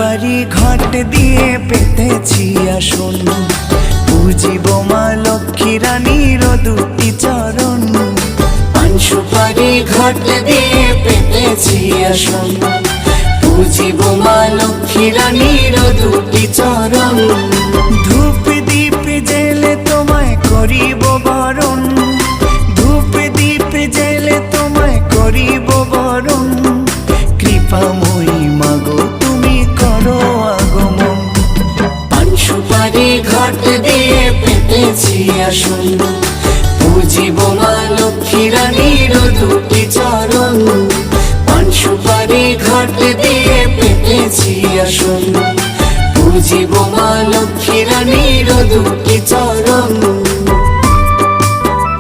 সুপারি ঘট দিয়ে পেতেছি আসন, পুজিব মা লক্ষ্মী রানীর দুটি চরণ। পান সুপারি ঘট দিয়ে পেতেছি আসন, পুজিব মা লক্ষ্মী রানীর দুটি চরণ। ধূপ দীপ জেলে তোমায় করিব বরণ, ধূপ দীপ জেলে তোমায় করিব বরণ। কৃপাময়ী মাগো তুমি করো আগমন। পান সুপারি ঘট দিয়ে পেতেছি আসন, পুজিব মা লক্ষ্মী রানীর দুটি চরণ। পান সুপারি ঘট দিয়ে পেতেছি আসন,